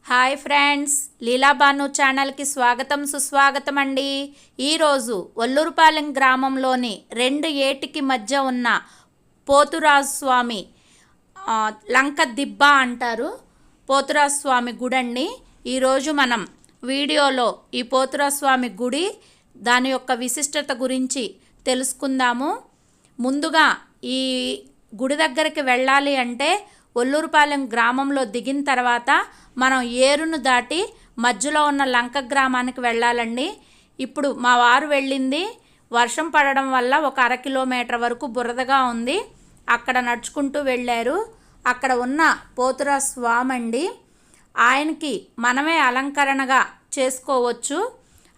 Hi friends, లీలాబాను ఛానల్కి స్వాగతం సుస్వాగతం అండి. ఈరోజు ఒల్లూరుపాలెం గ్రామంలోని రెండు ఏటికి మధ్య ఉన్న పోతురాజు స్వామి లంక దిబ్బ అంటారు, పోతురాజు స్వామి గుడి అండి. ఈరోజు మనం వీడియోలో ఈ పోతురాజు స్వామి గుడి దాని యొక్క విశిష్టత గురించి తెలుసుకుందాము. ముందుగా ఈ గుడి దగ్గరికి వెళ్ళాలి అంటే ఒల్లూరుపాలెం గ్రామంలో దిగిన తర్వాత మనం ఏరును దాటి మధ్యలో ఉన్న లంక గ్రామానికి వెళ్ళాలండి. ఇప్పుడు మా వారు వెళ్ళింది వర్షం పడడం వల్ల ఒక 1/2 కిలోమీటర్ వరకు బురదగా ఉంది. అక్కడ నడుచుకుంటూ వెళ్ళారు. అక్కడ ఉన్న పోతురాజు స్వామి అండి, ఆయనకి మనమే అలంకరణగా చేసుకోవచ్చు.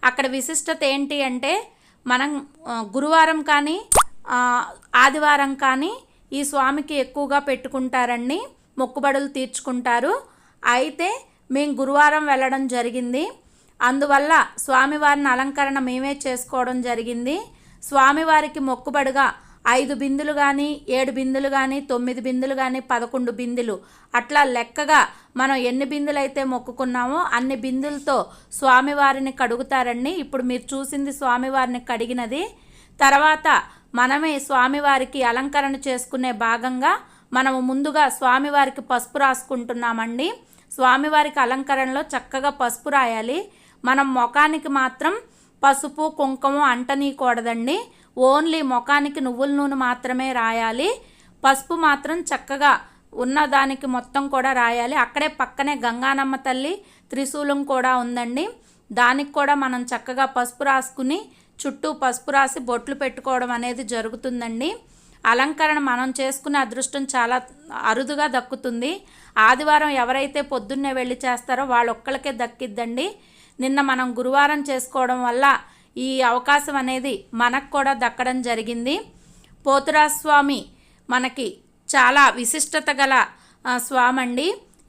అక్కడ విశిష్టత ఏంటి అంటే మనం గురువారం కానీ ఆదివారం కానీ ఈ స్వామికి ఎక్కువగా పెట్టుకుంటారండి, మొక్కుబడులు తీర్చుకుంటారు. అయితే మేము గురువారం వెళ్ళడం జరిగింది. అందువల్ల స్వామివారిని అలంకరణ మేమే చేసుకోవడం జరిగింది. స్వామివారికి మొక్కుబడిగా 5 బిందులు కానీ 7 బిందులు కానీ 9 బిందులు కానీ 11 బిందులు అట్లా లెక్కగా మనం ఎన్ని బిందులు అయితే మొక్కుకున్నామో అన్ని బిందులతో స్వామివారిని కడుగుతారండి. ఇప్పుడు మీరు చూసింది స్వామివారిని కడిగినది. తర్వాత మనమే స్వామివారికి అలంకరణ చేసుకునే భాగంగా మనము ముందుగా స్వామివారికి పసుపు రాసుకుంటున్నామండి. స్వామివారికి అలంకరణలో చక్కగా పసుపు రాయాలి. మనం ముఖానికి మాత్రం పసుపు కుంకుమ అంటనీయకూడదండి. ఓన్లీ ముఖానికి నువ్వుల నూనె మాత్రమే రాయాలి. పసుపు మాత్రం చక్కగా ఉన్నదానికి మొత్తం కూడా రాయాలి. అక్కడే పక్కనే గంగానమ్మ తల్లి త్రిశూలం కూడా ఉందండి. దానికి కూడా మనం చక్కగా పసుపు రాసుకుని చుట్టూ పసుపు రాసి బొట్లు పెట్టుకోవడం అనేది జరుగుతుందండి. అలంకరణ మనం చేసుకునే అదృష్టం చాలా అరుదుగా దక్కుతుంది. ఆదివారం ఎవరైతే పొద్దున్నే వెళ్ళి చేస్తారో వాళ్ళొక్కళ్ళకే దక్కిద్దండి. నిన్న మనం గురువారం చేసుకోవడం వల్ల ఈ అవకాశం అనేది మనకు కూడా దక్కడం జరిగింది. పోతురాజు స్వామి మనకి చాలా విశిష్టత గల స్వామి అండి.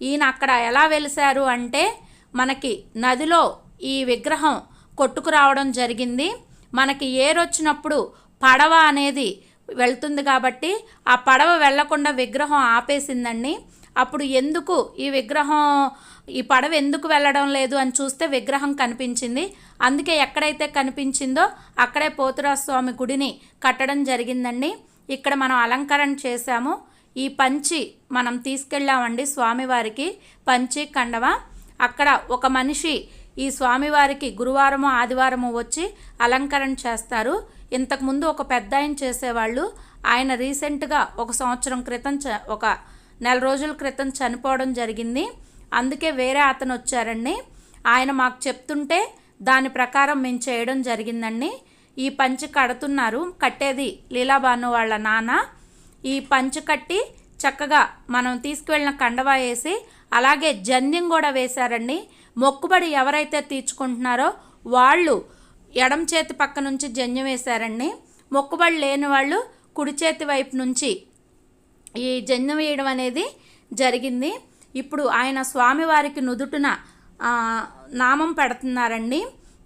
ఈయన అక్కడ ఎలా వెలిశారు అంటే మనకి నదిలో ఈ విగ్రహం కొట్టుకురావడం జరిగింది. మనకి ఏరొచ్చినప్పుడు పడవ అనేది వెళ్తుంది కాబట్టి ఆ పడవ వెళ్లకుండా విగ్రహం ఆపేసిందండి. అప్పుడు ఎందుకు ఈ పడవ ఎందుకు వెళ్ళడం లేదు అని చూస్తే విగ్రహం కనిపించింది. అందుకే ఎక్కడైతే కనిపించిందో అక్కడే పోతురాజు స్వామి గుడిని కట్టడం జరిగిందండి. ఇక్కడ మనం అలంకరణ చేశాము. ఈ పంచి మనం తీసుకెళ్ళామండి స్వామివారికి, పంచి కండవ. అక్కడ ఒక మనిషి ఈ స్వామివారికి గురువారము ఆదివారము వచ్చి అలంకరణ చేస్తారు. ఇంతకుముందు ఒక పెద్ద ఆయన చేసేవాళ్ళు. ఆయన రీసెంట్గా 1 సంవత్సరం క్రితం ఒక 4 రోజుల క్రితం చనిపోవడం జరిగింది. అందుకే వేరే అతను వచ్చారండి. ఆయన మాకు చెప్తుంటే దాని ప్రకారం మేము చేయడం జరిగిందండి. ఈ పంచి కడుతున్నారు, కట్టేది లీలాబాను వాళ్ళ నాన్న. ఈ పంచి కట్టి చక్కగా మనం తీసుకువెళ్ళిన కండవా వేసి అలాగే జన్యం కూడా వేశారండి. మొక్కుబడి ఎవరైతే తీర్చుకుంటున్నారో వాళ్ళు ఎడమ చేతి పక్క నుంచి జన్యం వేశారండి. మొక్కుబడి లేని వాళ్ళు కుడి చేతి వైపు నుంచి ఈ జన్యం వేయడం అనేది జరిగింది. ఇప్పుడు ఆయన స్వామివారికి నుదుటున నామం పెడుతున్నారండి,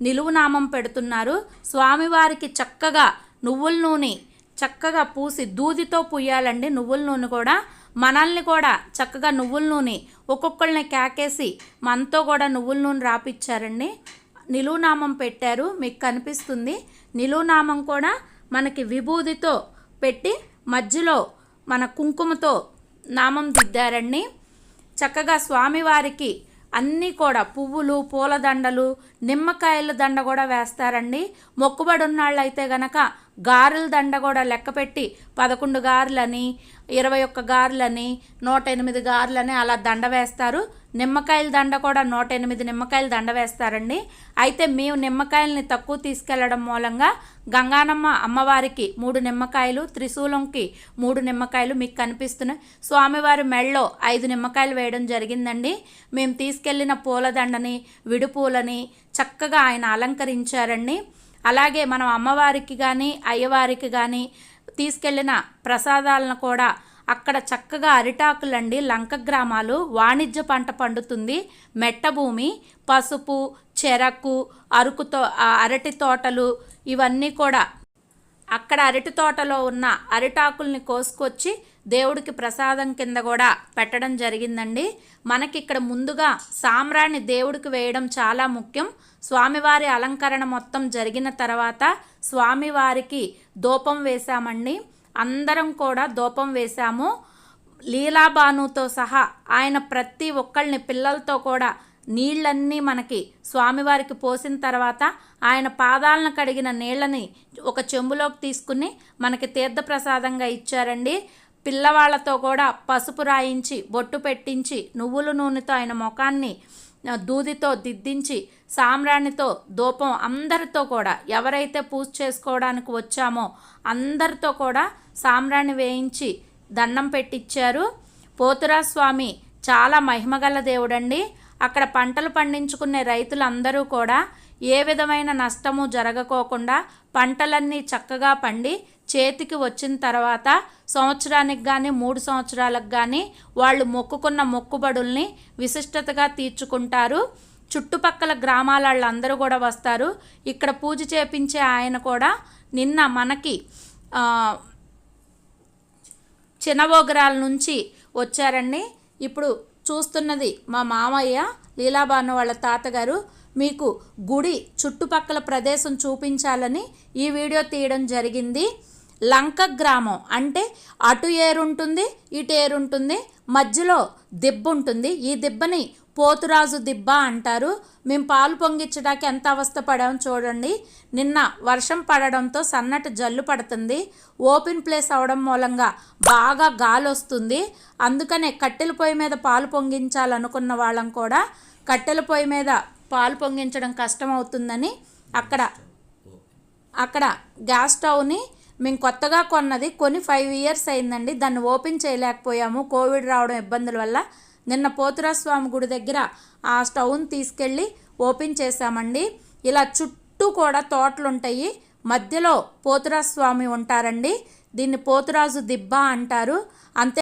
నిలువు నామం పెడుతున్నారు. స్వామివారికి చక్కగా నువ్వుల నూనె చక్కగా పూసి దూదితో పూయాలండి. నువ్వుల నూనె కూడా మనల్ని కూడా చక్కగా నువ్వుల నూనె ఒక్కొక్కళ్ళని కేకేసి మనతో కూడా నువ్వుల నూనె రాపిచ్చారండి. నిలువునామం పెట్టారు, మీకు కనిపిస్తుంది. నిలువునామం కూడా మనకి విభూదితో పెట్టి మధ్యలో మన కుంకుమతో నామం దిద్దారండి. చక్కగా స్వామివారికి అన్నీ కూడా పువ్వులు, పూలదండలు, నిమ్మకాయల దండ కూడా వేస్తారండి. మొక్కుబడి ఉన్నాళ్ళు అయితే గనక గారెల దండ కూడా లెక్కపెట్టి 11 గారెలని 21 గారెలని 108 గారెలని అలా దండ వేస్తారు. నిమ్మకాయల దండ కూడా 108 నిమ్మకాయల దండ వేస్తారండి. అయితే మేము నిమ్మకాయలని తక్కువ తీసుకెళ్లడం మూలంగా గంగానమ్మ అమ్మవారికి 3 నిమ్మకాయలు, త్రిశూలంకి 3 నిమ్మకాయలు మీకు కనిపిస్తున్నాయి. స్వామివారి మెళ్ళలో 5 నిమ్మకాయలు వేయడం జరిగిందండి. మేము తీసుకెళ్లిన పూలదండని, విడిపూలని చక్కగా ఆయన అలంకరించారండి. అలాగే మనం అమ్మవారికి కానీ అయ్యవారికి కానీ తీసుకెళ్లిన ప్రసాదాలను కూడా అక్కడ చక్కగా అరిటాకులండి. లంక గ్రామాలు వాణిజ్య పంట పండుతుంది. మెట్ట భూమి, పసుపు, చెరకు, అరటి తోటలు ఇవన్నీ కూడా అక్కడ అరటి తోటలో ఉన్న అరిటాకుల్ని కోసుకొచ్చి దేవుడికి ప్రసాదం కింద కూడా పెట్టడం జరిగిందండి. మనకి ఇక్కడ ముందుగా సాంబ్రాణి దేవుడికి వేయడం చాలా ముఖ్యం. స్వామివారి అలంకరణ మొత్తం జరిగిన తర్వాత స్వామివారికి ధూపం వేశామండి. అందరం కూడా ధూపం వేశాము. లీలాబానుతో సహా ఆయన ప్రతి ఒక్కళ్ళని పిల్లలతో కూడా నీళ్ళన్నీ మనకి స్వామివారికి పోసిన తర్వాత ఆయన పాదాలను కడిగిన నీళ్ళని ఒక చెంబులోకి తీసుకుని మనకి తీర్థప్రసాదంగా ఇచ్చారండి. పిల్లవాళ్లతో కూడా పసుపు రాయించి బొట్టు పెట్టించి నువ్వుల నూనెతో ఆయన ముఖాన్ని దూదితో దిద్దించి సాంబ్రాణితో ధూపం అందరితో కూడా ఎవరైతే పూజ చేసుకోవడానికి వచ్చామో అందరితో కూడా సాంబ్రాణి వేయించి దండం పెట్టించారు. పోతురాజు స్వామి చాలా మహిమగల దేవుడండి. అక్కడ పంటలు పండించుకునే రైతులందరూ కూడా ఏ విధమైన నష్టము జరగకోకుండా పంటలన్నీ చక్కగా పండి చేతికి వచ్చిన తర్వాత సంవత్సరానికి కానీ 3 సంవత్సరాలకు కానీ వాళ్ళు మొక్కుకున్న మొక్కుబడుల్ని విశిష్టతగా తీర్చుకుంటారు. చుట్టుపక్కల గ్రామాల వాళ్ళందరూ కూడా వస్తారు. ఇక్కడ పూజ చేపించే ఆయన కూడా నిన్న మనకి చినవోగరాల నుంచి వచ్చారండి. ఇప్పుడు చూస్తున్నది మా మామయ్య లీలాబాను వాళ్ళ తాతగారు. మీకు గుడి చుట్టుపక్కల ప్రదేశం చూపించాలని ఈ వీడియో తీయడం జరిగింది. లంక గ్రామం అంటే అటు ఏరుంటుంది ఇటు ఏరుంటుంది, మధ్యలో దిబ్బ ఉంటుంది. ఈ దిబ్బని పోతురాజు దిబ్బ అంటారు. మేము పాలు పొంగించడానికి ఎంత అవస్థ పడామో చూడండి. నిన్న వర్షం పడడంతో సన్నటి జల్లు పడుతుంది. ఓపెన్ ప్లేస్ అవడం మూలంగా బాగా గాలి వస్తుంది. అందుకనే కట్టెల పొయ్యి మీద పాలు పొంగించాలనుకున్న వాళ్ళం కూడా కట్టెల పొయ్యి మీద పాలు పొంగించడం కష్టమవుతుందని అక్కడ గ్యాస్ స్టవ్ని మేము కొత్తగా కొని 5 ఇయర్స్ అయిందండి. దాన్ని ఓపెన్ చేయలేకపోయాము కోవిడ్ రావడం ఇబ్బందుల వల్ల. నిన్న పోతురాజు స్వామి గుడి దగ్గర ఆ స్టవ్ని తీసుకెళ్ళి ఓపెన్ చేశామండి. ఇలా చుట్టూ కూడా తోటలు ఉంటాయి. మధ్యలో పోతురాజు స్వామి ఉంటారండి. దీన్ని పోతురాజు దిబ్బ అంటారు. అంతే